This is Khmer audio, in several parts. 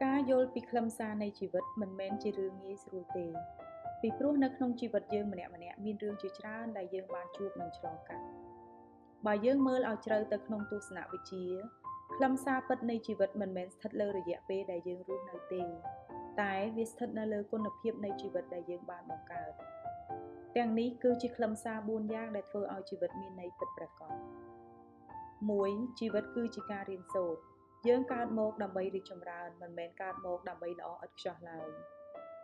ការយល់ពីខ្លឹមសារនៃជីវិតមិនមែនជារឿងងាយស្រួលទេពីព្រោះនៅក្នុងជីវិតយើងម្នាក់ៗមានរឿងជាច្រើនដែលយើងបានជួបនិងឆ្លងកាត់បើយើងមើលឲ្យជ្រៅទៅក្នុងទស្សនវិជ្ជាខ្លឹមសារពិតនៃជីវិតមិនមែនស្ថិតលើរយៈពេលដែលយើងរស់នៅទេតែវាស្ថិតនៅលើគុណភាពនៃជីវិតដែលយើងបានបង្កើតទាំងនេះគឺជាខ្លឹមសារ4យ៉ាងដែលធ្វើឲ្យជីវិតមានន័យពិតប្រាកដ1ជីវិតគឺជាការរៀនសូត្រយើងកើតមកដើម្បីរីកចម្រើនមិនមែនកើតមកដើម្បីល្អឥតខ្ចោះឡើយ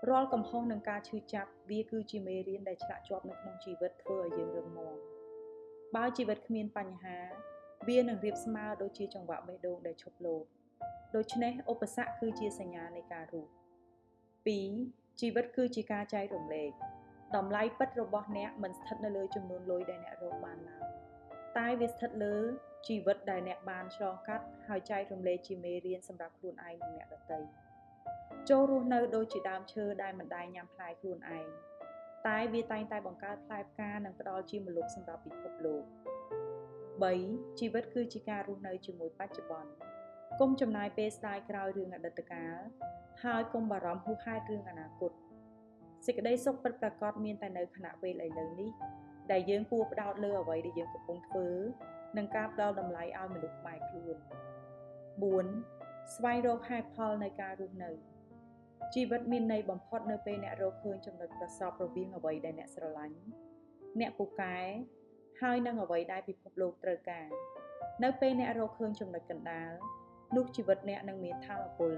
រាល់កំហុសនិងការឈឺចាប់វាគឺជាមេរៀនដែលឆ្លាក់ជាប់នៅក្នុងជីវិតធ្វើឲ្យយើងរឹងមាំបើជីវិតគ្មានបញ្ហាវានឹងរាបស្មើដូចជាចង្វាក់បេះដូងដែលឈប់លោតដូច្នេះឧបសគ្គគឺជាសញ្ញានៃការរស់2ជីវិតគឺជាការចែករំលែកតម្លៃពិតរបស់អ្នកមិនស្ថិតនៅលើចំនួនលុយដែលអ្នករកបានឡើយតែវាស្ថិតលើជីវិតដែលអ្នកបានឆ្លងកាត់ហើយចែករំលែកជាមេរៀនសម្រាប់ខ្លួនឯងនិងអ្នកដទៃចូលរស់នៅដូចជាដើមឈើដែលមិនដែលញ៉ាំផ្លែខ្លួនឯងតែវាតែងតែបង្កើតផ្លែផ្កានិងផ្ដល់ជាម្លប់សម្រាប់ពិភពលោក3ជីវិតគឺជាការរស់នៅជាមួយបច្ចុប្បន្នកុំចំណាយពេលស្ដាយក្រោយរឿងអតីតកាលហើយកុំបារម្ភហួសហេតុរឿងអនាគតសេចក្តីសុខពិតប្រាកដមានតែនៅខណៈពេលឥឡូវនេះដែលយើងគួរផ្ដោតលើអ្វីដែលយើងកំពុងធ្វើនិងការផ្ដល់តម្លៃឲ្យមនុស្សក្បែរខ្លួន4ស្វែងរកហេតុផលនៃការរស់នៅជីវិតមានន័យបំផុតនៅពេលអ្នករកឃើញចំណុចប្រសពរវាងអ្វីដែលអ្នកស្រឡាញ់អ្នកពូកែហើយនឹងអ្វីដែលពិភពលោកត្រូវការនៅពេលអ្នករកឃើញចំណុចកណ្ដាលនោះជីវិតអ្នកនឹងមានថាមពល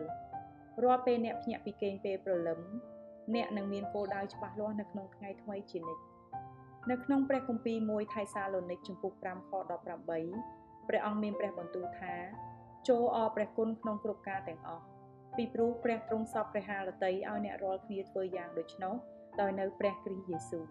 រាល់ពេលអ្នកភ្ញាក់ពីគេងពេលព្រលឹមអ្នកនឹងមានគោលដៅច្បាស់លាស់នៅក្នុងថ្ងៃថ្មីជានិច្ចនៅក្នុងព្រះគម្ពីរ1ថៃសាឡូនីកជំពូក5ខ18ព្រះអង្គមានព្រះបន្ទូលថាចូលអរព្រះគុណក្នុងគ្រប់ការទាំងអស់ពីព្រោះព្រះទ្រង់សពព្រះハរតីឲ្យអ្នករាល់គ្នាធ្វើយ៉ាងដូច្នោះដោយនៅព្រះគ្រីស្ទយេស៊ូវ